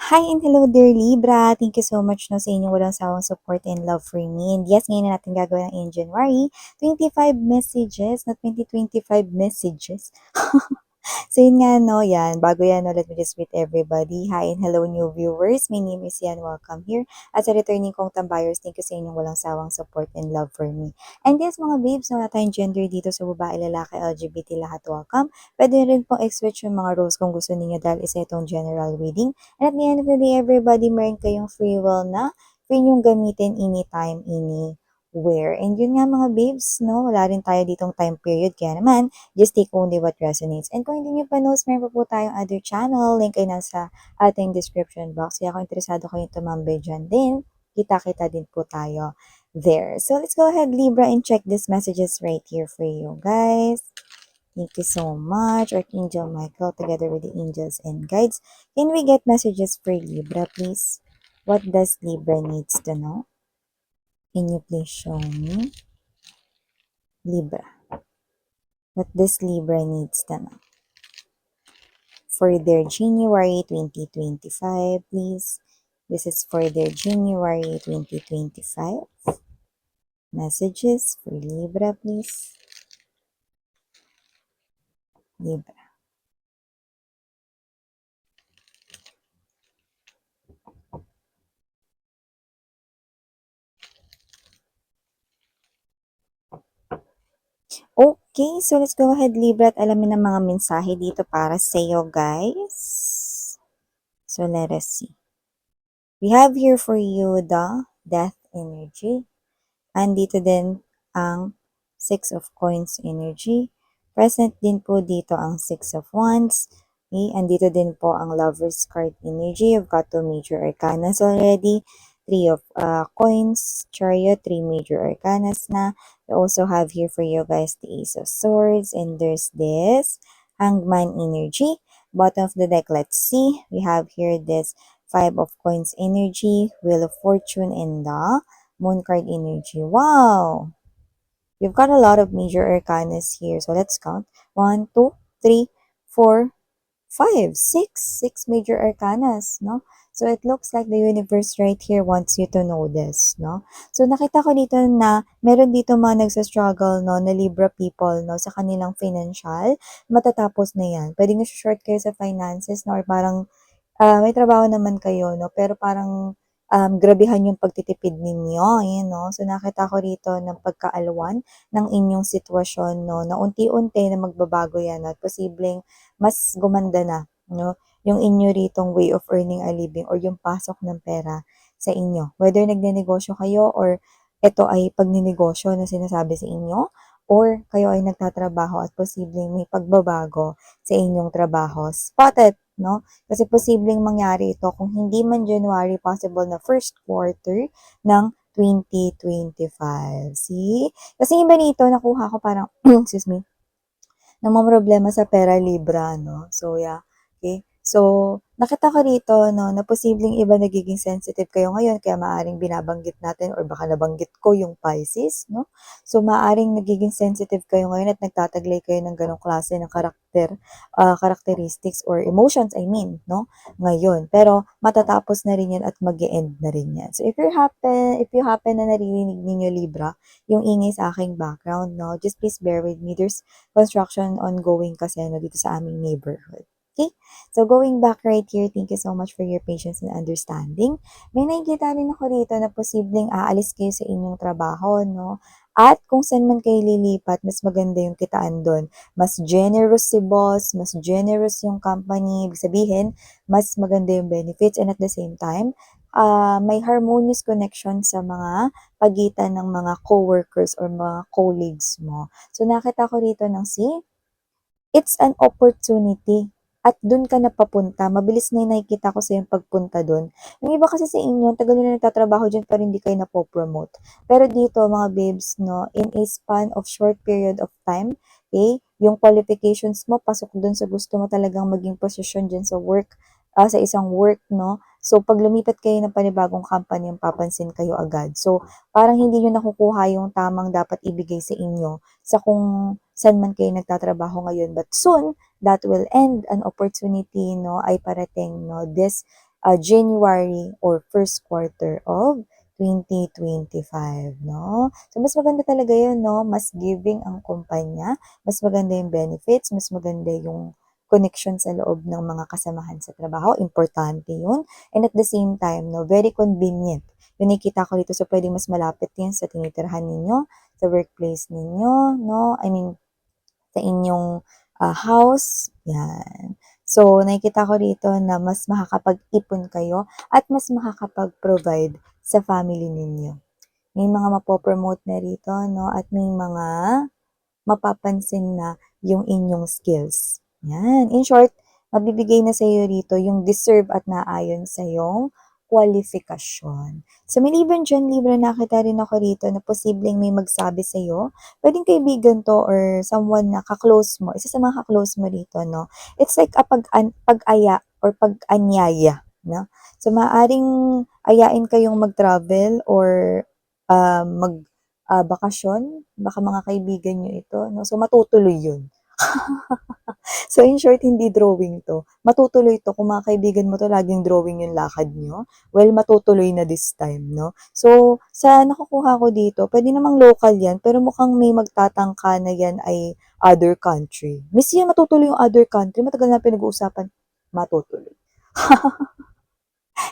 Hi and hello dear Libra. Thank you so much no, sa inyong walang sawang support and love for me. And yes, ngayon na natin gagawin in January 25 messages, not 2025 messages. So yun nga no, yan. Bago yan no, let me just greet everybody. Hi and hello new viewers. My name is Yan. Welcome here. At sa returning kong tambayers, thank you sa inyong walang sawang support and love for me. And yes mga babes, wala tayong gender dito sa babae, lalaki, LGBT, lahat welcome. Pwede rin pong switch yung mga roles kung gusto niyo dahil isa itong general reading. And at the end of the day, everybody, meron kayong free will na free niyong gamitin anytime, anywhere. And yun nga mga babes, no? Wala rin tayo ditong time period. Kaya naman, just take only what resonates. And kung hindi nyo pa knows, meron pa po tayong other channel. Link ay nasa ating description box. Kaya kung interesado kayong tumambay dyan din, kita-kita din po tayo there. So let's go ahead, Libra, and check these messages right here for you guys. Thank you so much, Archangel Michael, together with the angels and guides. Can we get messages for Libra, please? What does Libra needs to know? Can you please show me? Libra. What does Libra needs to know? For their January 2025, please. This is for their January 2025. Messages for Libra, please. Libra. Okay, so let's go ahead, Libra, at alamin ang mga mensahe dito para sa iyo, guys. So let us see. We have here for you the Death energy. Andito din ang Six of Coins energy. Present din po dito ang Six of Wands. Okay, andito din po ang Lover's card energy. You've got two major arcanas already. Three of Coins, Chariot, three major arcanas na. We also have here for you guys the Ace of Swords. And there's this Hangman energy. Bottom of the deck, let's see. We have here this Five of Coins energy, Wheel of Fortune, and the Moon card energy. Wow! You've got a lot of major arcanas here. So let's count. 1, 2, 3, 4, 5, 6. 6 major arcanas, no? So it looks like the universe right here wants you to know this, no? So nakita ko dito na meron dito mga nagsa-struggle, no, na Libra people, no, sa kanilang financial. Matatapos na yan. Pwedeng na-short kayo sa finances, no, or parang may trabaho naman kayo, no? Pero parang grabehan yung pagtitipid ninyo, yun, no? So, nakita ko rito ng pagkaalwan ng inyong sitwasyon, no? Na unti-unti na magbabago yan at posibleng mas gumanda na, no? Yung inyo ritong way of earning a living or yung pasok ng pera sa inyo. Whether nagnenegosyo kayo or ito ay pagninegosyo na sinasabi sa inyo or kayo ay nagtatrabaho at posibleng may pagbabago sa inyong trabaho. Spotted, no? Kasi posibleng mangyari ito kung hindi man January, possible na first quarter ng 2025. See? Kasi iba nito, nakuha ko parang, excuse me, namomroblema sa pera Libra, no? So, yeah. Okay? So, nakita ko rito, no, na posibleng iba nagiging sensitive kayo ngayon, kaya maaring binabanggit natin or baka nabanggit ko yung Pisces, no? So, maaring nagiging sensitive kayo ngayon at nagtataglay kayo ng ganong klase ng characteristics or emotions, I mean, no? Ngayon. Pero, matatapos na rin yan at mag-e-end na rin yan. So, if you happen na naririnig ninyo Libra, yung ingay sa aking background, no, just please bear with me. There's construction ongoing kasi ano dito sa aming neighborhood. Okay? So, going back right here, thank you so much for your patience and understanding. May nakikita rin ako rito na posibleng aalis kayo sa inyong trabaho, no? At kung saan man kayo lilipat, mas maganda yung kitaan doon. Mas generous si boss, mas generous yung company. Ibig sabihin, mas maganda yung benefits and at the same time, may harmonious connection sa mga pagitan ng mga co-workers or mga colleagues mo. So, nakita ko rito ng it's an opportunity. At dun ka na papunta. Mabilis na yung nakikita ko sa yung pagpunta dun. Yung iba kasi sa inyo, tagal na nagtatrabaho dyan pero hindi kayo napopromote. Pero dito, mga babes, no, in a span of short period of time, okay, yung qualifications mo, pasok dun sa gusto mo talagang maging posisyon dyan sa work, sa isang work, no. So, pag lumipat kayo ng panibagong company, yung papansin kayo agad. So, parang hindi nyo nakukuha yung tamang dapat ibigay sa inyo sa kung saan man kayo nagtatrabaho ngayon. But soon, that will end, an opportunity, no, ay parating, no. This January or first quarter of 2025, no? So, mas maganda talaga yun, no? Mas giving ang kumpanya, mas maganda yung benefits, mas maganda yung connection sa loob ng mga kasamahan sa trabaho. Importante yun. And at the same time, no, very convenient. Yung nakikita ko dito, so pwedeng mas malapit yan sa tinitirhan ninyo, sa workplace ninyo, no? I mean, sa inyong house. Yan. So, nakikita ko rito na mas makakapag-ipon kayo at mas makakapag-provide sa family ninyo. May mga mapopromote na rito, no? At may mga mapapansin na yung inyong skills. Yan. In short, mabibigay na sa iyo rito yung deserve at naayon sa iyong kwalifikasyon. So, maliban dyan, Libra, nakita rin ako rito na posibleng may magsabi sa iyo. Pwedeng kaibigan to or someone na kaklose mo. Isa sa mga kaklose mo rito, no? It's like a pag-aya or pag-anyaya, no? So, maaring ayain kayong mag-travel or bakasyon, baka mga kaibigan nyo ito, no? So, matutuloy yun. So, in short, hindi drawing to. Matutuloy to. Kung mga kaibigan mo to, laging drawing yung lakad nyo. Well, matutuloy na this time, no? So, sa nakukuha ko dito, pwede namang local yan, pero mukhang may magtatangka na yan ay other country. Miss yan, matutuloy yung other country. Matagal na pinag-uusapan. Matutuloy.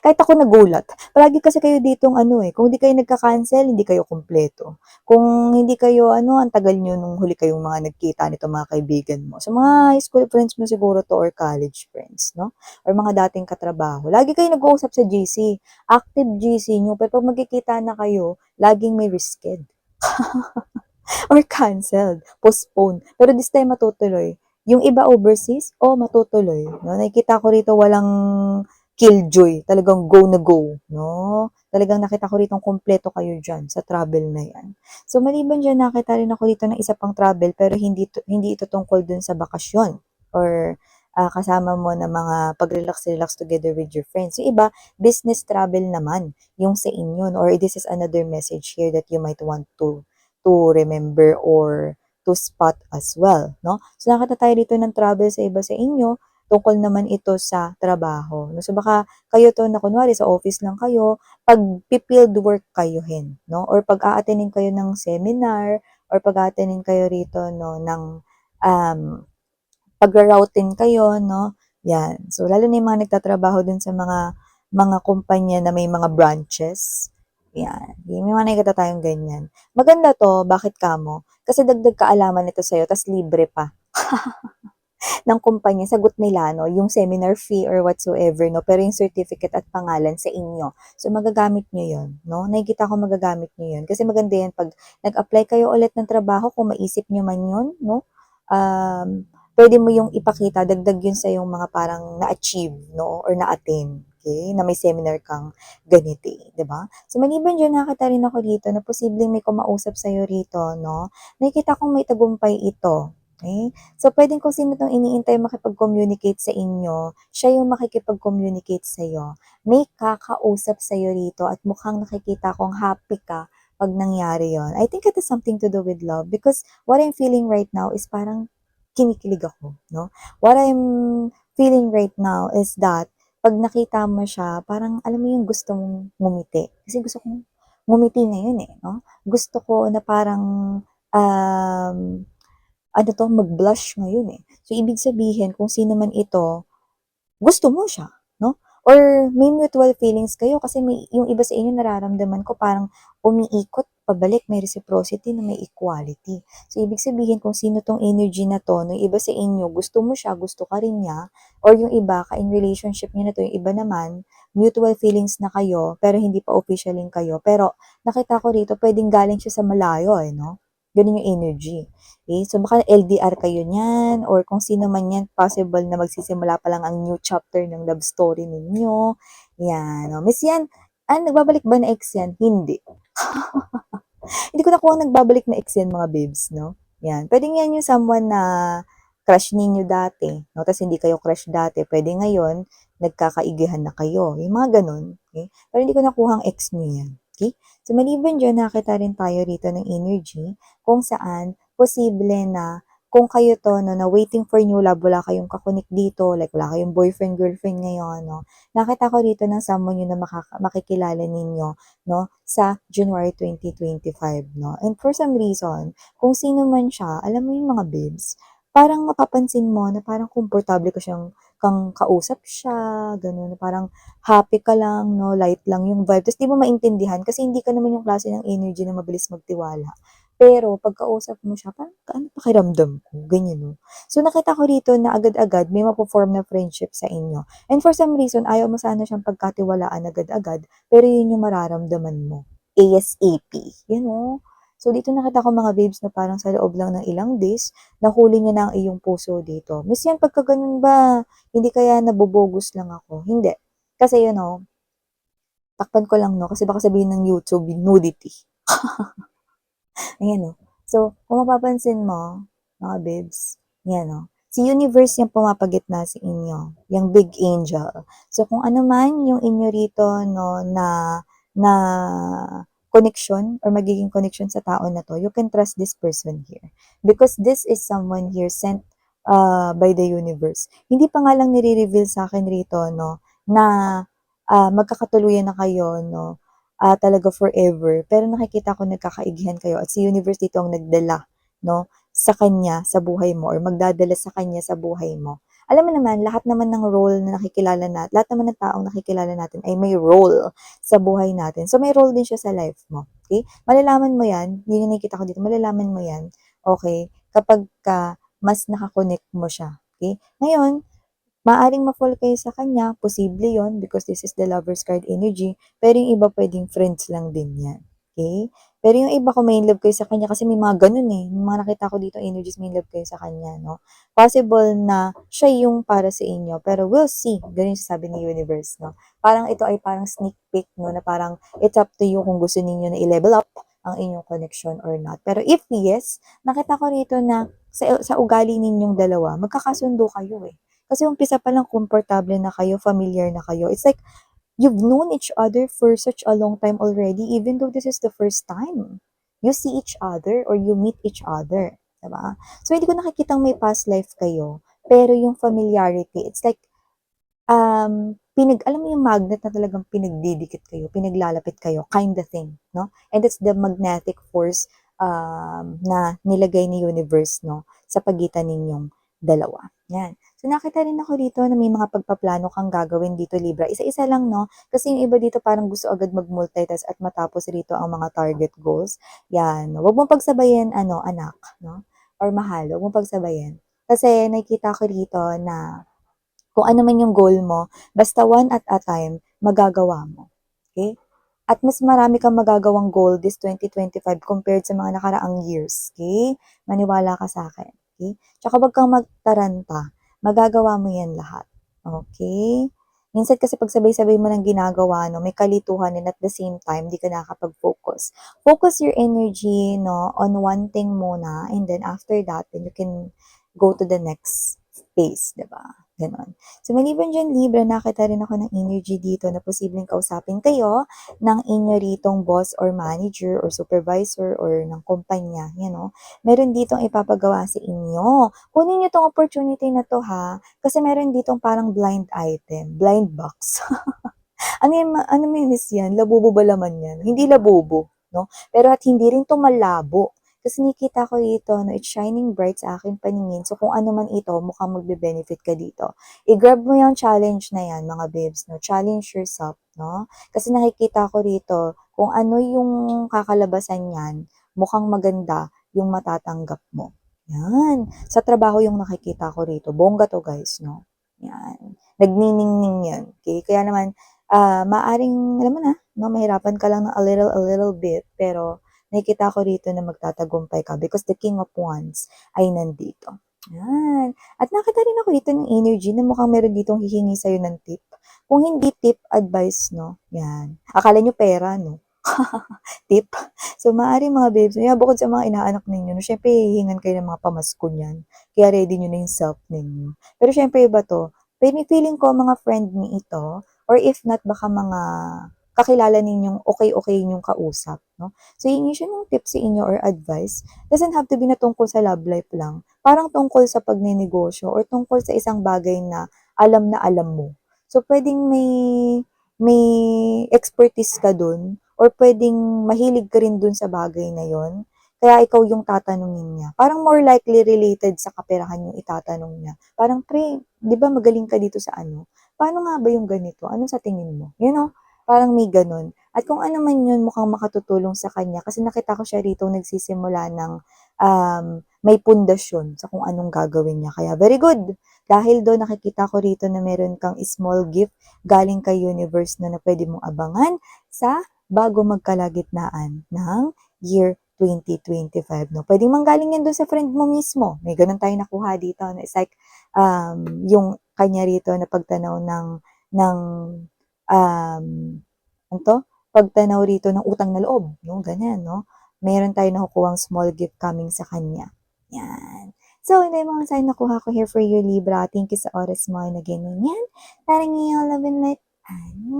Kahit ako nagulat. Palagi kasi kayo ditong kung hindi kayo nagka-cancel, hindi kayo kumpleto. Kung hindi kayo ang tagal nyo nung huli kayong mga nagkita nito mga kaibigan mo. So mga high school friends mo siguro to or college friends, no? Or mga dating katrabaho. Lagi kayo nag-uusap sa GC. Active GC nyo, pero pag magkikita na kayo, laging may risked. Or canceled, postponed. Pero this time matutuloy. Yung iba overseas, matutuloy. No? Nakikita ko rito walang killjoy. Talagang go na go. No? Talagang nakita ko rito kompleto kayo dyan sa travel na yan. So, maliban dyan, nakita rin ako rito ng isa pang travel pero hindi ito tungkol dun sa bakasyon or kasama mo na mga pag-relax together with your friends. Yung iba, business travel naman yung sa inyo. Or this is another message here that you might want to remember or to spot as well, no? So, nakita tayo dito ng travel sa iba sa inyo, tungkol naman ito sa trabaho. No? So, baka kayo to na kunwari sa office lang kayo, pag field work kayo no? Or pag a-attending kayo ng seminar, or pag a-attending kayo rito, no, ng um, pag-routing kayo, no? Yan. So, lalo na yung mga nagtatrabaho dun sa mga kumpanya na may mga branches. Yan. May mga nakikita tayong ganyan. Maganda to, bakit kamo? Kasi dagdag kaalaman nito sa'yo, tas libre pa ng kumpanya, sagot nila, no, yung seminar fee or whatsoever, no, pero yung certificate at pangalan sa inyo. So, magagamit nyo yun, no? Nakikita ko magagamit nyo yun. Kasi maganda yan pag nag-apply kayo ulit ng trabaho, kung maisip nyo man yun, no? Pwede mo yung ipakita, dagdag yun sa yung mga parang na-achieve, no? Or na-attain. Okay? Na may seminar kang ganito, di ba? So, maliban dyan, nakita rin ako dito na posibleng may kumausap sa'yo rito, no? Nakikita kong may tagumpay ito. Okay? So, pwedeng kung sino itong iniintay makipag-communicate sa inyo, siya yung makikipag-communicate sa'yo. May kakausap sa'yo rito at mukhang nakikita kong happy ka pag nangyari yon. I think it has something to do with love because what I'm feeling right now is parang kinikilig ako, no? What I'm feeling right now is that pag nakita mo siya, parang alam mo yung gusto mong ngumiti. Kasi gusto kong ngumiti ngayon no? Gusto ko na parang um, mag-blush ngayon So, ibig sabihin, kung sino man ito, gusto mo siya, no? Or may mutual feelings kayo kasi may, yung iba sa inyo nararamdaman ko parang umiikot pabalik, may reciprocity na may equality. So, ibig sabihin kung sino tong energy na to, no, iba sa inyo, gusto mo siya, gusto ka rin niya, or yung iba, ka in relationship niyo na to, yung iba naman, mutual feelings na kayo, pero hindi pa officialing kayo. Pero, nakita ko rito, pwedeng galing siya sa malayo, no? Ganun yung energy. Okay? So, baka LDR kayo niyan, or kung sino man yan, possible na magsisimula pa lang ang new chapter ng love story ninyo. Yan. No? Miss yan, nagbabalik ba na ex yan? Hindi. Hindi ko nakuha nagbabalik na ex yan, mga babes, no? Yan. Pwedeng yan yung someone na crush ninyo dati, no? Tapos hindi kayo crush dati. Pwede ngayon, nagkakaigihan na kayo. Yung mga ganun. Okay? Pero hindi ko nakuha ang ex nyo yan. Okay? So, maliban dyan, nakita rin tayo rito ng energy kung saan posible na kung kayo 'to 'no, na waiting for new love, wala kayong kakunik dito, like wala kayong boyfriend, girlfriend ngayon 'no, nakita ko dito ng someone yun na makikilala ninyo 'no, sa January 2025 'no. And for some reason, kung sino man siya, alam mo yung mga babes, parang mapapansin mo na parang komportable kang kausap siya, gano'n. Parang happy ka lang 'no, light lang yung vibe. Ta's 'di mo maintindihan kasi hindi ka naman yung klase ng energy na mabilis magtiwala. Pero pagkausap mo siya, parang ano pakiramdam ko, ganyan 'no. So nakita ko rito na agad-agad may mapo-form na friendship sa inyo. And for some reason, ayaw mo sana siyang pagkatiwalaan agad-agad, pero yun yung mararamdaman mo, ASAP, you know? So dito nakita ko mga babes na parang sa loob lang ng ilang days, nahuli niya na ang iyong puso dito. Miss yan pagka ganun ba? Hindi kaya nabobogus lang ako? Hindi. Kasi takpan ko lang 'no, kasi baka sabihin ng YouTube nudity. Ayan, oh. So, kung mapapansin mo, mga babes, yan, oh. Si universe yung pumapagitna sa inyo, yung big angel. So, kung ano man yung inyo rito, no, na connection or magiging connection sa tao na to, you can trust this person here. Because this is someone here sent by the universe. Hindi pa nga lang nire-reveal sa akin rito, no, na magkakatuluyan na kayo, no, talaga forever. Pero nakikita ko nagkakaigihan kayo at si universe dito ang nagdala, no, sa kanya, sa buhay mo or magdadala sa kanya sa buhay mo. Alam mo naman, lahat naman ng role na nakikilala natin, lahat naman ng taong nakikilala natin ay may role sa buhay natin. So, may role din siya sa life mo. Okay? Malalaman mo yan, yun yung nakikita ko dito, malalaman mo yan, okay, kapag ka mas nakakonect mo siya. Okay? Ngayon, maaring ma-fall kayo sa kanya, posible yon because this is the lover's card energy, pero yung iba pwedeng friends lang din yan. Okay? Pero yung iba kung may in love kayo sa kanya, kasi may mga ganun eh, may mga nakita ko dito energies may in love kayo sa kanya, no? Possible na siya yung para sa inyo, pero we'll see. Ganun yung sabi ni universe, no? Parang ito ay parang sneak peek, no? Na parang it's up to you kung gusto ninyo na i-level up ang inyong connection or not. Pero if yes, nakita ko rito na sa ugali ninyong dalawa, magkakasundo kayo eh. Kasi umpisa pa lang komportable na kayo, familiar na kayo. It's like, you've known each other for such a long time already, even though this is the first time you see each other or you meet each other. Diba? So, hindi ko nakikitang may past life kayo. Pero yung familiarity, it's like, alam mo yung magnet na talagang pinagdidikit kayo, pinaglalapit kayo, kind of thing, no? And it's the magnetic force na nilagay ni universe, no, sa pagitan ninyong dalawa. Yan. So, nakita rin ako dito na may mga pagpaplano kang gagawin dito, Libra. Isa-isa lang, no? Kasi yung iba dito parang gusto agad mag-multitask at matapos rito ang mga target goals. Yan. Huwag mong pagsabayin, anak, no? Or mahal. Huwag mong pagsabayin. Kasi nakikita ko rito na kung ano man yung goal mo, basta one at a time, magagawa mo. Okay? At mas marami kang magagawang goal this 2025 compared sa mga nakaraang years. Okay? Maniwala ka sa akin. Okay? Tsaka wag kang magtaranta. Magagawa mo yan lahat. Okay? Minsan kasi pag sabay-sabay mo ng ginagawa, no, may kalituhan and at the same time, di ka nakakapag-focus. Focus your energy, no, on one thing muna and then after that, then you can go to the next phase, di ba? Ganon. So, maliban dyan, Libra, nakita rin ako ng energy dito na posibleng kausapin kayo ng inyo ritong boss or manager or supervisor or ng kumpanya, meron ditong ipapagawa sa inyo. Kunin nyo tong opportunity na to ha, kasi meron ditong parang blind item, blind box. ano may miss yan? Labubo ba laman yan? Hindi labubo, no? Pero at hindi rin to malabo. Kasi nakita ko dito, no, it's shining bright sa aking paningin. So, kung ano man ito, mukhang magbe-benefit ka dito. I-grab mo yung challenge na yan, mga babes, no? Challenge yourself, no? Kasi nakikita ko rito, kung ano yung kakalabasan yan, mukhang maganda yung matatanggap mo. Yan. Sa trabaho yung nakikita ko rito. Bongga to, guys, no? Yan. Nagniningning yan. Okay? Kaya naman, maaring, alam mo na, no, mahirapan ka lang ng a little bit, pero nakikita ko rito na magtatagumpay ka because the King of Wands ay nandito. Yan. At nakita rin ako dito ng energy na mukhang meron ditong hihingi sa'yo ng tip. Kung hindi tip, advice, no? Yan. Akala nyo pera, no? Tip. So, maaari mga babes, bukod sa mga inaanak ninyo, no, syempre, hihingan kayo ng mga pamasko niyan. Kaya ready nyo na yung self ninyo. Pero syempre, iba to. Feeling ko, mga friend ni ito, or if not, baka mga kakilala ninyong okay ninyong kausap, no? So, hingi siya ng tips sa inyo or advice. Doesn't have to be na tungkol sa love life lang. Parang tungkol sa pagnenegosyo or tungkol sa isang bagay na alam mo. So, pwedeng may expertise ka dun or pwedeng mahilig ka rin dun sa bagay na yon. Kaya ikaw yung tatanungin niya. Parang more likely related sa kaperahan yung itatanong niya. Parang, pre, di ba magaling ka dito sa ano? Paano nga ba yung ganito? Ano sa tingin mo? You know, parang may ganun. At kung ano man yun, mukhang makatutulong sa kanya. Kasi nakita ko siya rito nagsisimula ng may pundasyon sa kung anong gagawin niya. Kaya very good. Dahil doon nakikita ko rito na meron kang small gift galing kay universe na pwede mong abangan sa bago magkalagitnaan ng year 2025, no? Pwedeng manggaling yan doon sa friend mo mismo. May ganun tayo nakuha dito. Na it's like, yung kanya rito na pagtanaw ng ano to? Pagtanaw rito ng utang na loob, no? Ganyan, no? Meron tayo nakukuhang small gift coming sa kanya. Yan. So, ito yung mga sign nakuha ko here for you, Libra. Thank you sa oras mo na ganyan. Parang yung love and light. Ano